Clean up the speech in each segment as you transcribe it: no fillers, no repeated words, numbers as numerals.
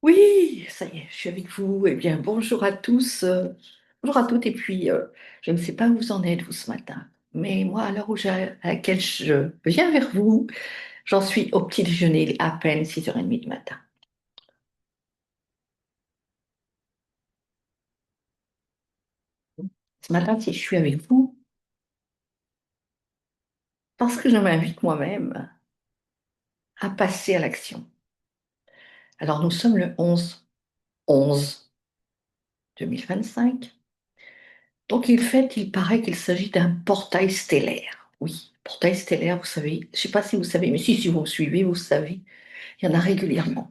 Oui, ça y est, je suis avec vous. Eh bien, bonjour à tous, bonjour à toutes. Et puis, je ne sais pas où vous en êtes, vous, ce matin. Mais moi, à l'heure à laquelle je viens vers vous, j'en suis au petit déjeuner, il est à peine 6h30 du matin. Ce matin, si je suis avec vous, parce que je m'invite moi-même à passer à l'action. Alors, nous sommes le 11/11/2025. Donc, il paraît qu'il s'agit d'un portail stellaire. Oui, portail stellaire, vous savez, je ne sais pas si vous savez, mais si vous me suivez, vous savez. Il y en a régulièrement.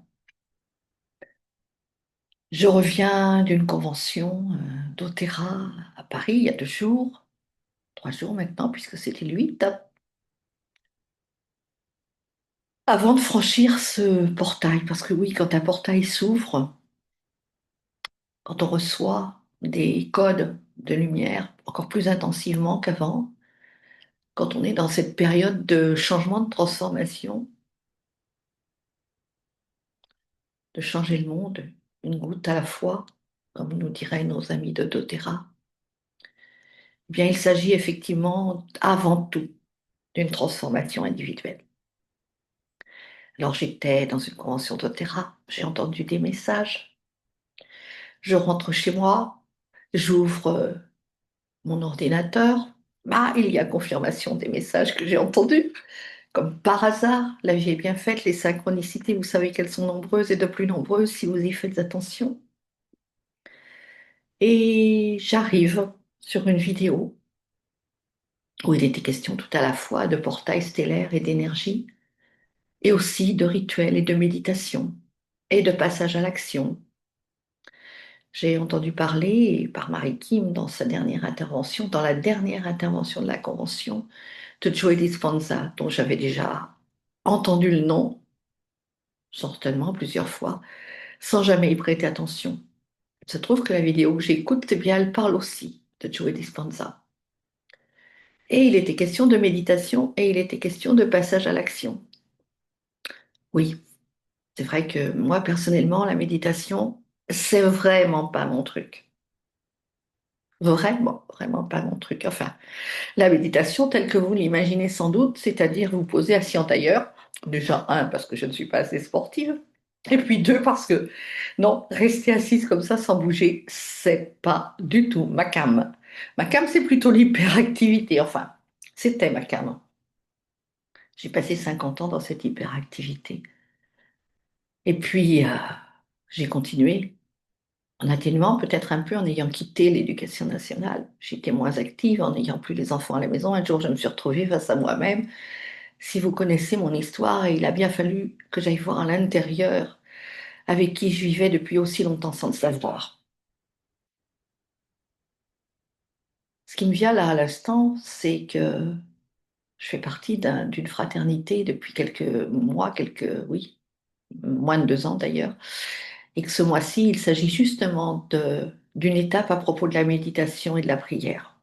Je reviens d'une convention d'Otera à Paris il y a 2 jours, 3 jours maintenant, puisque c'était le 8, avant de franchir ce portail. Parce que oui, quand un portail s'ouvre, quand on reçoit des codes de lumière encore plus intensivement qu'avant, quand on est dans cette période de changement, de transformation, de changer le monde, une goutte à la fois, comme nous diraient nos amis de doTERRA, eh bien, il s'agit effectivement avant tout d'une transformation individuelle. Alors j'étais dans une convention d'Otera, j'ai entendu des messages, je rentre chez moi, j'ouvre mon ordinateur, bah, il y a confirmation des messages que j'ai entendus. Comme par hasard, la vie est bien faite, les synchronicités, vous savez qu'elles sont nombreuses et de plus nombreuses si vous y faites attention. Et j'arrive sur une vidéo où il était question tout à la fois de portail stellaire et d'énergie, et aussi de rituels et de méditation, et de passage à l'action. J'ai entendu parler par Marie Kim dans sa dernière intervention, dans la dernière intervention de la convention, de Joe Dispenza, dont j'avais déjà entendu le nom, certainement plusieurs fois, sans jamais y prêter attention. Il se trouve que la vidéo que j'écoute, eh bien, elle parle aussi de Joe Dispenza. Et il était question de méditation et il était question de passage à l'action. Oui, c'est vrai que moi, personnellement, la méditation, c'est vraiment pas mon truc. Vraiment, vraiment pas mon truc. Enfin, la méditation, telle que vous l'imaginez sans doute, c'est-à-dire vous poser assis en tailleur, déjà, un, parce que je ne suis pas assez sportive, et puis deux, parce que non, rester assise comme ça sans bouger, c'est pas du tout ma came. Ma came, c'est plutôt l'hyperactivité, enfin, c'était ma came. J'ai passé 50 ans dans cette hyperactivité. Et puis, j'ai continué. En atténuant peut-être un peu en ayant quitté l'éducation nationale. J'étais moins active en n'ayant plus les enfants à la maison. Un jour, je me suis retrouvée face à moi-même. Si vous connaissez mon histoire, il a bien fallu que j'aille voir à l'intérieur avec qui je vivais depuis aussi longtemps sans le savoir. Ce qui me vient là à l'instant, c'est que je fais partie d'une fraternité depuis quelques mois, oui, moins de 2 ans d'ailleurs, et que ce mois-ci, il s'agit justement d'une étape à propos de la méditation et de la prière.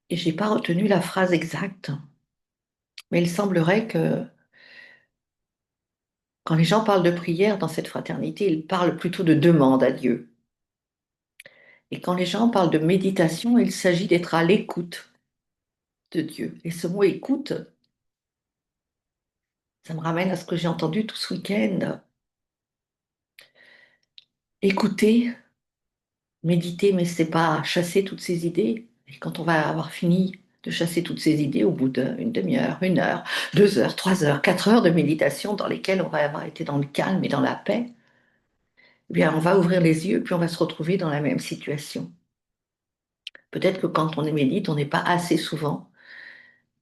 Et j'ai pas retenu la phrase exacte, mais il semblerait que quand les gens parlent de prière dans cette fraternité, ils parlent plutôt de demande à Dieu. Et quand les gens parlent de méditation, il s'agit d'être à l'écoute de Dieu. Et ce mot écoute, ça me ramène à ce que j'ai entendu tout ce week-end. Écouter, méditer, mais c'est pas chasser toutes ces idées. Et quand on va avoir fini de chasser toutes ces idées, au bout d'une demi-heure, 1 heure, 2 heures, 3 heures, 4 heures de méditation dans lesquelles on va avoir été dans le calme et dans la paix, eh bien, on va ouvrir les yeux, puis on va se retrouver dans la même situation. Peut-être que quand on médite, on n'est pas assez souvent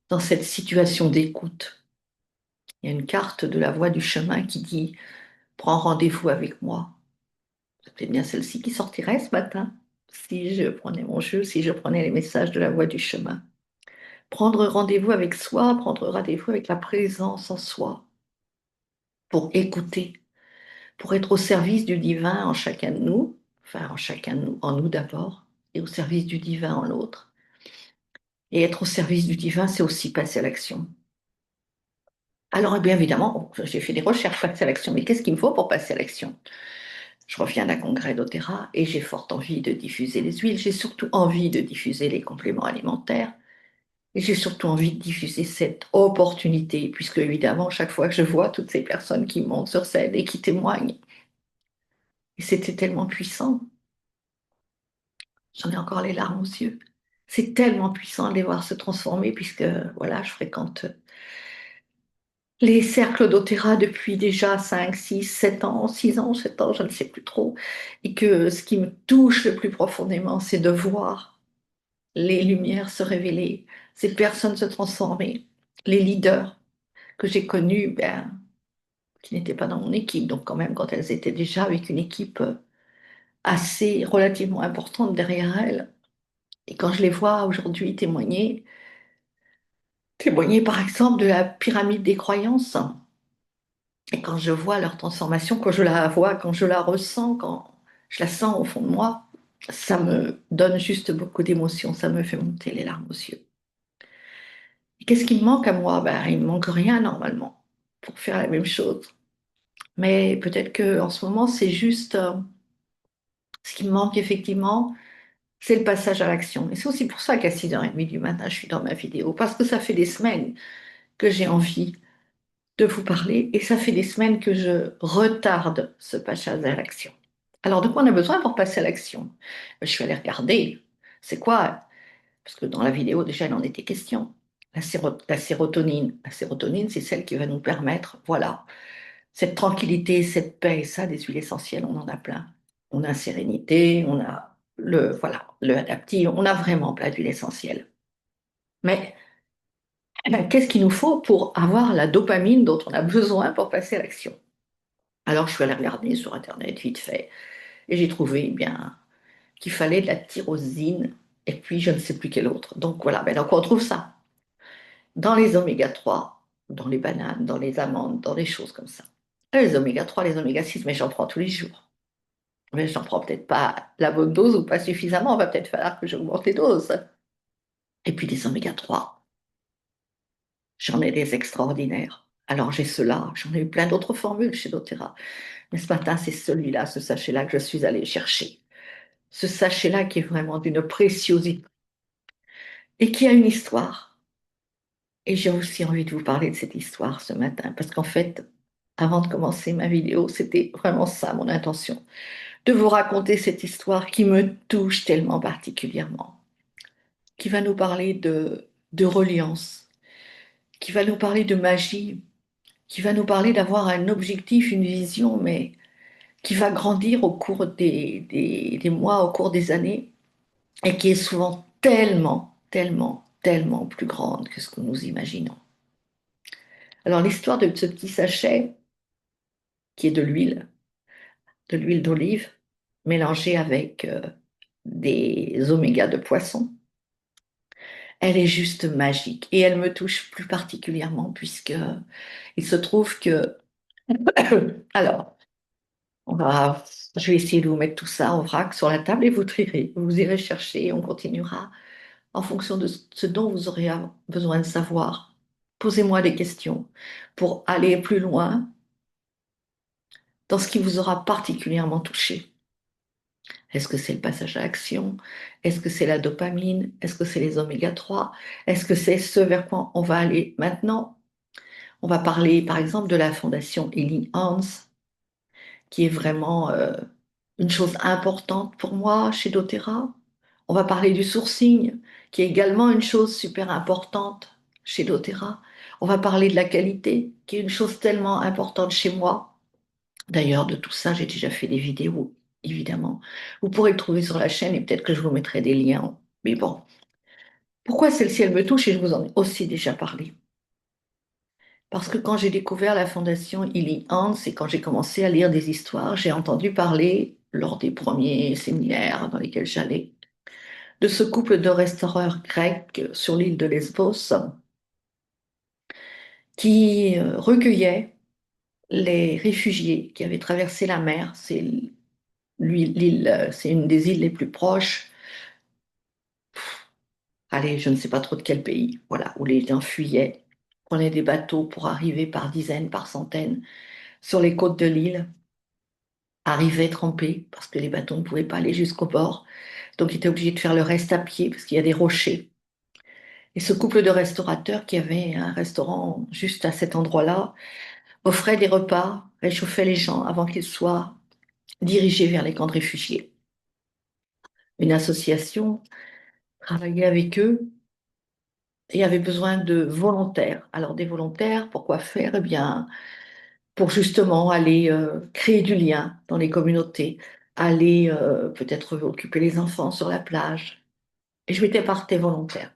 dans cette situation d'écoute. Il y a une carte de la voie du chemin qui dit prends rendez-vous avec moi. C'est peut-être bien celle-ci qui sortirait ce matin, si je prenais mon jeu, si je prenais les messages de la voie du chemin. Prendre rendez-vous avec soi, prendre rendez-vous avec la présence en soi, pour écouter, pour être au service du divin en chacun de nous, enfin en chacun de nous, en nous d'abord, et au service du divin en l'autre. Et être au service du divin, c'est aussi passer à l'action. Alors, eh bien évidemment, j'ai fait des recherches, passer à l'action. Mais qu'est-ce qu'il me faut pour passer à l'action? Je reviens d'un congrès d'Otera et j'ai fort envie de diffuser les huiles. J'ai surtout envie de diffuser les compléments alimentaires. Et j'ai surtout envie de diffuser cette opportunité, puisque évidemment, chaque fois que je vois toutes ces personnes qui montent sur scène et qui témoignent, et c'était tellement puissant, j'en ai encore les larmes aux yeux. C'est tellement puissant de les voir se transformer, puisque voilà, je fréquente les cercles d'Otera depuis déjà 5, 6, 7 ans, 6 ans, 7 ans, je ne sais plus trop. Et que ce qui me touche le plus profondément, c'est de voir les lumières se révéler, ces personnes se transformer, les leaders que j'ai connus, ben, qui n'étaient pas dans mon équipe, donc quand même quand elles étaient déjà avec une équipe assez relativement importante derrière elles. Et quand je les vois aujourd'hui témoigner par exemple de la pyramide des croyances, et quand je vois leur transformation, quand je la vois, quand je la ressens, quand je la sens au fond de moi, ça me donne juste beaucoup d'émotions, ça me fait monter les larmes aux yeux. Et qu'est-ce qui me manque à moi? Ben, il me manque rien normalement pour faire la même chose. Mais peut-être que en ce moment, c'est juste ce qui me manque effectivement, c'est le passage à l'action. Et c'est aussi pour ça qu'à 6h30 du matin, je suis dans ma vidéo, parce que ça fait des semaines que j'ai envie de vous parler et ça fait des semaines que je retarde ce passage à l'action. Alors, de quoi on a besoin pour passer à l'action? Je suis allée regarder. C'est quoi? Parce que dans la vidéo, déjà, il en était question. La sérotonine. La sérotonine, c'est celle qui va nous permettre, voilà, cette tranquillité, cette paix. Et ça, des huiles essentielles, on en a plein. On a sérénité, on a voilà, le adaptif, on a vraiment plein d'huiles essentielles. Mais eh ben, qu'est-ce qu'il nous faut pour avoir la dopamine dont on a besoin pour passer à l'action? Alors, je suis allée regarder sur Internet vite fait et j'ai trouvé eh bien qu'il fallait de la tyrosine et puis je ne sais plus quel autre. Donc voilà, ben, donc on trouve ça dans les oméga 3, dans les bananes, dans les amandes, dans des choses comme ça. Et les oméga 3, les oméga 6, mais j'en prends tous les jours. Mais j'en prends peut-être pas la bonne dose ou pas suffisamment. Il va peut-être falloir que j'augmente les doses. Et puis les oméga 3, j'en ai des extraordinaires. Alors j'ai ceux-là, j'en ai eu plein d'autres formules chez doTERRA. Mais ce matin, c'est celui-là, ce sachet-là que je suis allée chercher. Ce sachet-là qui est vraiment d'une préciosité et qui a une histoire. Et j'ai aussi envie de vous parler de cette histoire ce matin, parce qu'en fait, avant de commencer ma vidéo, c'était vraiment ça mon intention, de vous raconter cette histoire qui me touche tellement particulièrement, qui va nous parler de reliance, qui va nous parler de magie, qui va nous parler d'avoir un objectif, une vision, mais qui va grandir au cours des mois, au cours des années, et qui est souvent tellement, tellement, tellement plus grande que ce que nous imaginons. Alors l'histoire de ce petit sachet, qui est de l'huile d'olive, mélangée avec des omégas de poisson, elle est juste magique et elle me touche plus particulièrement puisque il se trouve que, alors, on va, je vais essayer de vous mettre tout ça en vrac sur la table et vous trierez, vous irez chercher et on continuera en fonction de ce dont vous aurez besoin de savoir. Posez-moi des questions pour aller plus loin dans ce qui vous aura particulièrement touché. Est-ce que c'est le passage à l'action? Est-ce que c'est la dopamine? Est-ce que c'est les oméga 3? Est-ce que c'est ce vers quoi on va aller maintenant? On va parler par exemple de la fondation Healing Hands, qui est vraiment une chose importante pour moi chez doTERRA. On va parler du sourcing, qui est également une chose super importante chez doTERRA. On va parler de la qualité, qui est une chose tellement importante chez moi. D'ailleurs, de tout ça, j'ai déjà fait des vidéos, évidemment. Vous pourrez le trouver sur la chaîne et peut-être que je vous mettrai des liens. Mais bon, pourquoi celle-ci, elle me touche et je vous en ai aussi déjà parlé? Parce que quand j'ai découvert la fondation Healing Hands et quand j'ai commencé à lire des histoires, j'ai entendu parler, lors des premiers séminaires dans lesquels j'allais, de ce couple de restaureurs grecs sur l'île de Lesbos qui recueillait les réfugiés qui avaient traversé la mer. C'est une des îles les plus proches. Allez, je ne sais pas trop de quel pays, voilà, où les gens fuyaient. prenaient des bateaux pour arriver par dizaines, par centaines sur les côtes de l'île, arrivaient trempés parce que les bateaux ne pouvaient pas aller jusqu'au bord. Donc, ils étaient obligés de faire le reste à pied parce qu'il y a des rochers. Et ce couple de restaurateurs qui avait un restaurant juste à cet endroit-là offrait des repas, réchauffait les gens avant qu'ils soient dirigés vers les camps de réfugiés. Une association travaillait avec eux et avait besoin de volontaires. Alors des volontaires, pourquoi faire? Eh bien, pour justement aller créer du lien dans les communautés, aller peut-être occuper les enfants sur la plage. Et je m'étais portée volontaire.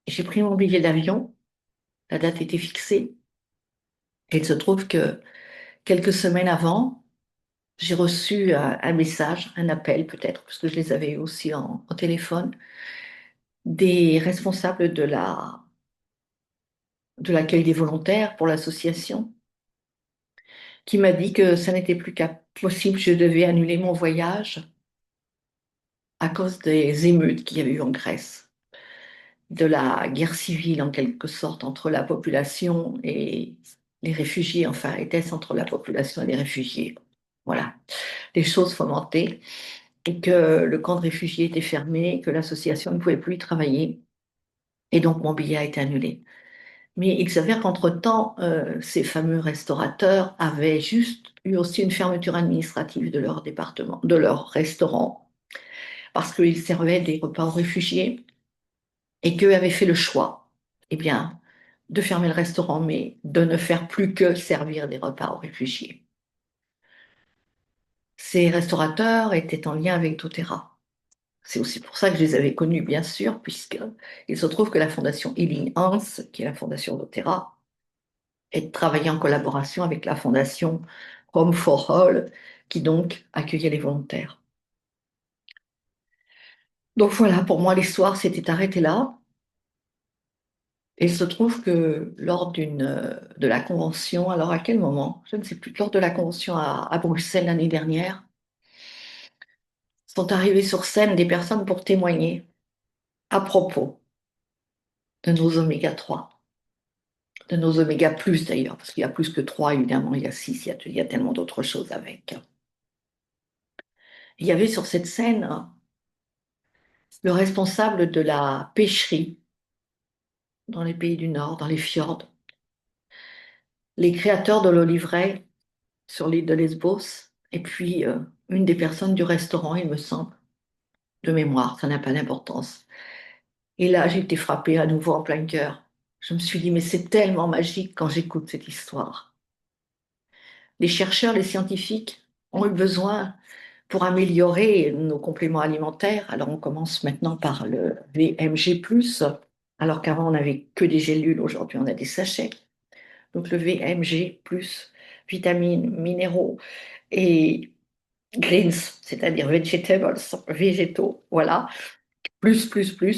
J'ai pris mon billet d'avion, la date était fixée, et il se trouve que quelques semaines avant, j'ai reçu un message, un appel peut-être, parce que je les avais aussi au téléphone, des responsables de l'accueil des volontaires pour l'association, qui m'a dit que ça n'était plus possible, je devais annuler mon voyage à cause des émeutes qu'il y avait eu en Grèce, de la guerre civile en quelque sorte entre la population et les réfugiés, enfin, était-ce entre la population et les réfugiés. Voilà, des choses fomentées, et que le camp de réfugiés était fermé, que l'association ne pouvait plus y travailler, et donc mon billet a été annulé. Mais il s'avère qu'entre-temps, ces fameux restaurateurs avaient juste eu aussi une fermeture administrative de leur département, de leur restaurant, parce qu'ils servaient des repas aux réfugiés et qu'eux avaient fait le choix, eh bien, de fermer le restaurant, mais de ne faire plus que servir des repas aux réfugiés. Ces restaurateurs étaient en lien avec doTERRA. C'est aussi pour ça que je les avais connus, bien sûr, puisque il se trouve que la fondation Healing Hands, qui est la fondation doTERRA, est travaillée en collaboration avec la fondation Home for All, qui donc accueillait les volontaires. Donc voilà, pour moi, l'histoire s'était arrêtée là. Et il se trouve que lors de la convention, alors à quel moment? Je ne sais plus, lors de la convention à Bruxelles l'année dernière, sont arrivées sur scène des personnes pour témoigner à propos de nos oméga 3, de nos oméga plus d'ailleurs, parce qu'il y a plus que 3 évidemment, il y a 6, il y a tellement d'autres choses avec. Il y avait sur cette scène le responsable de la pêcherie dans les pays du Nord, dans les fjords, les créateurs de l'olivret sur l'île de Lesbos, et puis une des personnes du restaurant, il me semble, de mémoire, ça n'a pas d'importance. Et là, j'ai été frappée à nouveau en plein cœur. Je me suis dit, mais c'est tellement magique quand j'écoute cette histoire. Les chercheurs, les scientifiques ont eu besoin pour améliorer nos compléments alimentaires. Alors, on commence maintenant par le VMG+, alors qu'avant, on n'avait que des gélules, aujourd'hui, on a des sachets. Donc, le VMG+, vitamines, minéraux et greens, c'est-à-dire vegetables, végétaux, voilà, plus.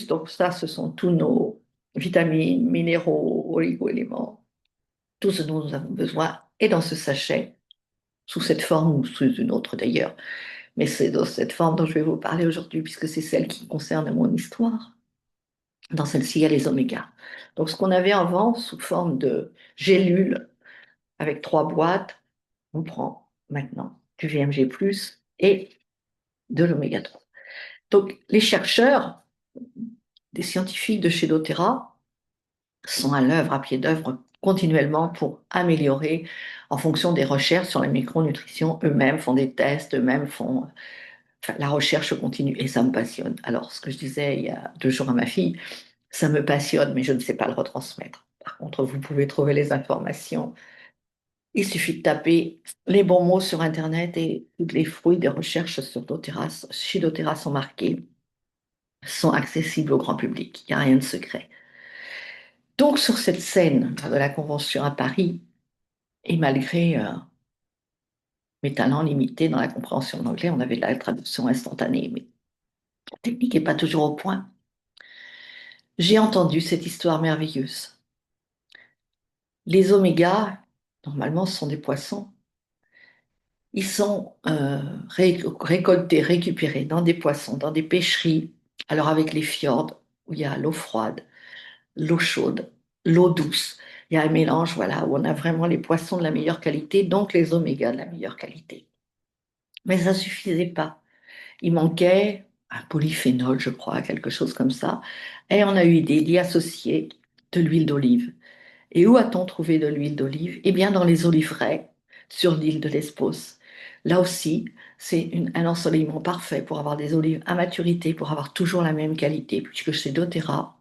Donc, ça, ce sont tous nos vitamines, minéraux, oligo-éléments, tout ce dont nous avons besoin est dans ce sachet, sous cette forme ou sous une autre d'ailleurs. Mais c'est dans cette forme dont je vais vous parler aujourd'hui, puisque c'est celle qui concerne mon histoire. Dans celle-ci, il y a les omégas. Donc, ce qu'on avait avant sous forme de gélules avec 3 boîtes, on prend maintenant du VMG+, et de l'oméga 3. Donc, les chercheurs, des scientifiques de chez doTERRA, sont à l'œuvre, à pied d'œuvre, continuellement pour améliorer en fonction des recherches sur la micronutrition. Eux-mêmes font des tests, eux-mêmes font. Enfin, la recherche continue et ça me passionne. Alors, ce que je disais il y a 2 jours à ma fille, ça me passionne, mais je ne sais pas le retransmettre. Par contre, vous pouvez trouver les informations. Il suffit de taper les bons mots sur Internet et tous les fruits des recherches sur doTERRA, chez doTERRA sont marqués, sont accessibles au grand public. Il n'y a rien de secret. Donc, sur cette scène de la Convention à Paris, et malgré mes talents limités dans la compréhension de l'anglais, on avait de la traduction instantanée, mais la technique n'est pas toujours au point. J'ai entendu cette histoire merveilleuse. Les omégas, normalement, ce sont des poissons. Ils sont récoltés, récupérés dans des poissons, dans des pêcheries. Alors avec les fjords, où il y a l'eau froide, l'eau chaude, l'eau douce. Il y a un mélange, voilà, où on a vraiment les poissons de la meilleure qualité, donc les omégas de la meilleure qualité. Mais ça ne suffisait pas. Il manquait un polyphénol, je crois, quelque chose comme ça. Et on a eu idée d'y associer de l'huile d'olive. Et où a-t-on trouvé de l'huile d'olive? Eh bien, dans les oliveraies sur l'île de Lesbos. Là aussi, c'est un ensoleillement parfait pour avoir des olives à maturité, pour avoir toujours la même qualité, puisque chez doTERRA,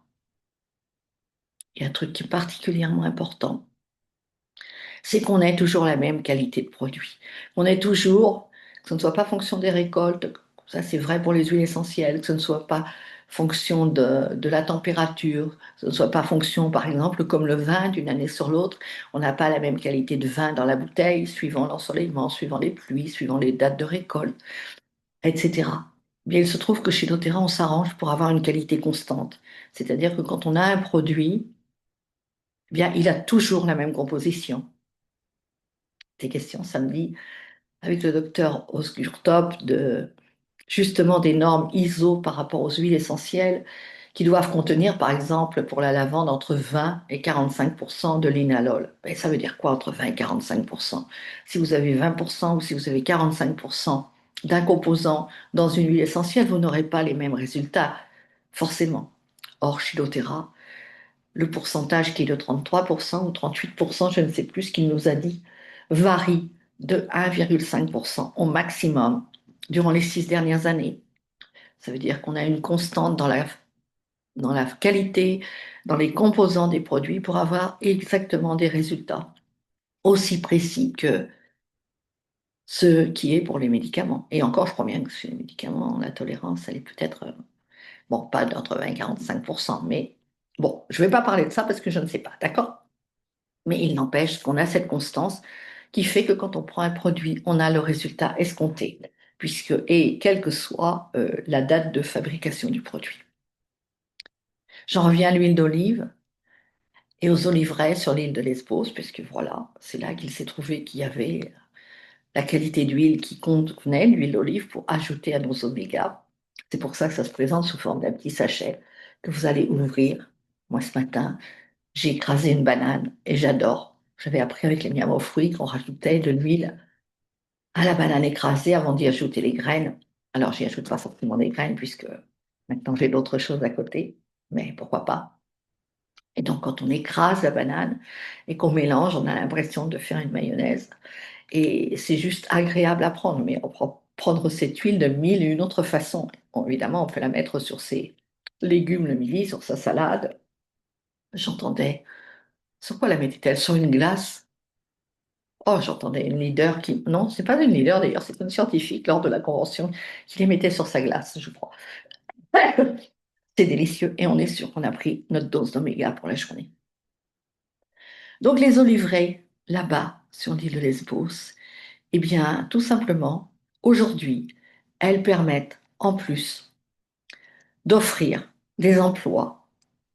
il y a un truc qui est particulièrement important, c'est qu'on ait toujours la même qualité de produit. On ait toujours, que ce ne soit pas fonction des récoltes, ça c'est vrai pour les huiles essentielles, que ce ne soit pas fonction de la température, que ce ne soit pas fonction, par exemple, comme le vin d'une année sur l'autre, on n'a pas la même qualité de vin dans la bouteille, suivant l'ensoleillement, suivant les pluies, suivant les dates de récolte, etc. Bien, il se trouve que chez doTERRA, on s'arrange pour avoir une qualité constante. C'est-à-dire que quand on a un produit, eh bien, il a toujours la même composition. Des questions samedi avec le docteur Osgurtop de justement des normes ISO par rapport aux huiles essentielles qui doivent contenir, par exemple, pour la lavande, entre 20 et 45% de linalol. Et ça veut dire quoi entre 20 et 45%? Si vous avez 20% ou si vous avez 45% d'un composant dans une huile essentielle, vous n'aurez pas les mêmes résultats, forcément. Or, chez doTERRA, le pourcentage qui est de 33% ou 38%, je ne sais plus ce qu'il nous a dit, varie de 1,5% au maximum durant les 6 dernières années. Ça veut dire qu'on a une constante dans la qualité, dans les composants des produits pour avoir exactement des résultats aussi précis que ce qui est pour les médicaments. Et encore, je crois bien que chez les médicaments, la tolérance, elle est peut-être, bon, pas d'entre 20 et 45%, mais bon, je ne vais pas parler de ça parce que je ne sais pas, d'accord? Mais il n'empêche qu'on a cette constance qui fait que quand on prend un produit, on a le résultat escompté, puisque, et quelle que soit la date de fabrication du produit. J'en reviens à l'huile d'olive et aux oliveraies sur l'île de Lesbos, puisque voilà, c'est là qu'il s'est trouvé qu'il y avait la qualité d'huile qui contenait l'huile d'olive pour ajouter à nos omégas. C'est pour ça que ça se présente sous forme d'un petit sachet que vous allez ouvrir. Moi, ce matin, j'ai écrasé une banane et j'adore. J'avais appris avec les miams aux fruits qu'on rajoutait de l'huile à la banane écrasée avant d'y ajouter les graines. Alors, j'y ajoute pas forcément des graines puisque maintenant j'ai d'autres choses à côté, mais pourquoi pas. Et donc, quand on écrase la banane et qu'on mélange, on a l'impression de faire une mayonnaise. Et c'est juste agréable à prendre, mais on peut prendre cette huile de mille et une autres façons. Bon, évidemment, on peut la mettre sur ses légumes le midi, sur sa salade. J'entendais, sur quoi la mettait-elle? Sur une glace? Oh, j'entendais une leader qui... Non, c'est pas une leader d'ailleurs, c'est une scientifique lors de la convention qui les mettait sur sa glace, je crois. C'est délicieux et on est sûr qu'on a pris notre dose d'oméga pour la journée. Donc les oliveraies, là-bas, sur l'île de Lesbos, eh bien, tout simplement, aujourd'hui, elles permettent en plus d'offrir des emplois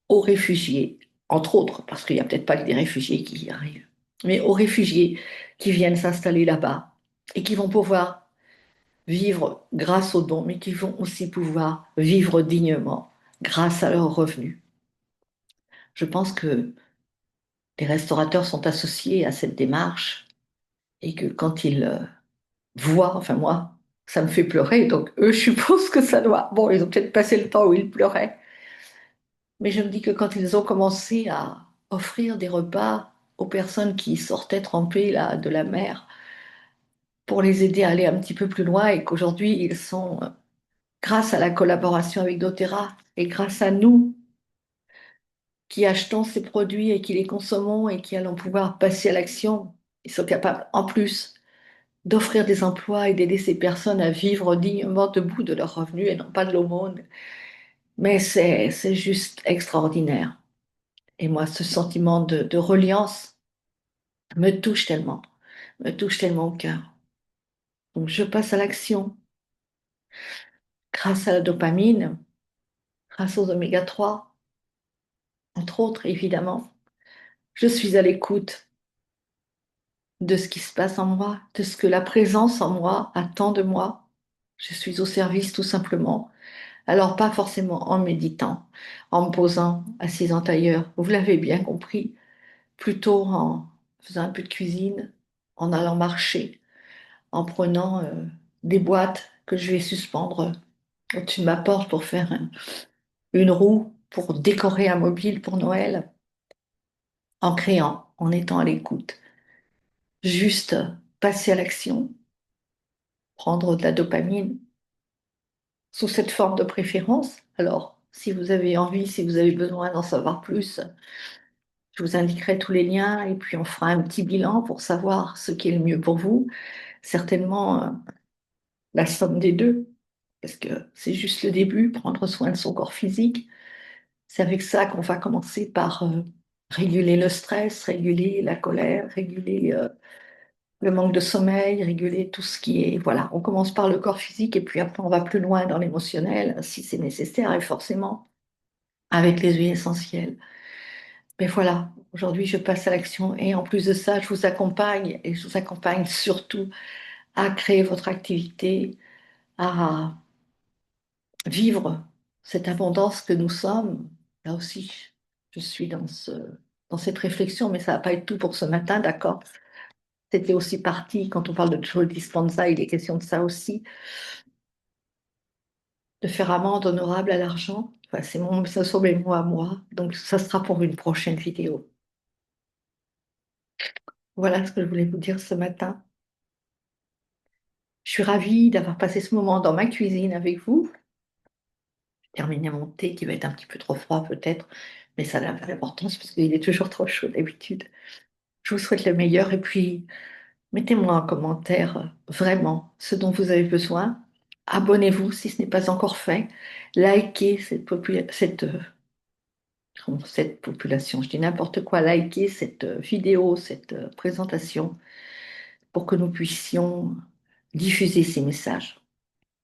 aux réfugiés, entre autres, parce qu'il n'y a peut-être pas que des réfugiés qui y arrivent, mais aux réfugiés qui viennent s'installer là-bas et qui vont pouvoir vivre grâce aux dons, mais qui vont aussi pouvoir vivre dignement grâce à leurs revenus. Je pense que les restaurateurs sont associés à cette démarche et que quand ils voient, enfin moi, ça me fait pleurer, donc eux, je suppose que ça doit. Bon, ils ont peut-être passé le temps où ils pleuraient, mais je me dis que quand ils ont commencé à offrir des repas aux personnes qui sortaient trempées là, de la mer pour les aider à aller un petit peu plus loin et qu'aujourd'hui ils sont, grâce à la collaboration avec doTERRA et grâce à nous qui achetons ces produits et qui les consommons et qui allons pouvoir passer à l'action, ils sont capables en plus d'offrir des emplois et d'aider ces personnes à vivre dignement debout de leurs revenus et non pas de l'aumône. Mais c'est juste extraordinaire. Et moi, ce sentiment de reliance me touche tellement au cœur. Donc je passe à l'action grâce à la dopamine, grâce aux oméga 3, entre autres, évidemment. Je suis à l'écoute de ce qui se passe en moi, de ce que la présence en moi attend de moi. Je suis au service tout simplement. Alors pas forcément en méditant, en me posant assise en tailleur, vous l'avez bien compris, plutôt en faisant un peu de cuisine, en allant marcher, en prenant des boîtes que je vais suspendre au-dessus de ma porte pour faire une roue, pour décorer un mobile pour Noël, en créant, en étant à l'écoute. Juste passer à l'action, prendre de la dopamine sous cette forme de préférence. Alors, si vous avez envie, si vous avez besoin d'en savoir plus, je vous indiquerai tous les liens et puis on fera un petit bilan pour savoir ce qui est le mieux pour vous. Certainement, la somme des deux, parce que c'est juste le début, prendre soin de son corps physique. C'est avec ça qu'on va commencer par réguler le stress, réguler la colère, réguler le manque de sommeil, réguler tout ce qui est... Voilà, on commence par le corps physique et puis après on va plus loin dans l'émotionnel si c'est nécessaire et forcément avec les huiles essentielles. Mais voilà, aujourd'hui je passe à l'action et en plus de ça, je vous accompagne et je vous accompagne surtout à créer votre activité, à vivre cette abondance que nous sommes. Là aussi, je suis dans cette réflexion, mais ça va pas être tout pour ce matin, d'accord? C'était aussi parti, quand on parle de Joe Dispenza, il est question de ça aussi, de faire amende honorable à l'argent. Enfin, ce sont mes mots à moi, donc ça sera pour une prochaine vidéo. Voilà ce que je voulais vous dire ce matin. Je suis ravie d'avoir passé ce moment dans ma cuisine avec vous. J'ai terminé mon thé qui va être un petit peu trop froid peut-être, mais ça n'a pas d'importance parce qu'il est toujours trop chaud d'habitude. Je vous souhaite le meilleur et puis mettez-moi en commentaire vraiment ce dont vous avez besoin. Abonnez-vous si ce n'est pas encore fait. Likez cette population, je dis n'importe quoi, likez cette vidéo, cette présentation pour que nous puissions diffuser ces messages.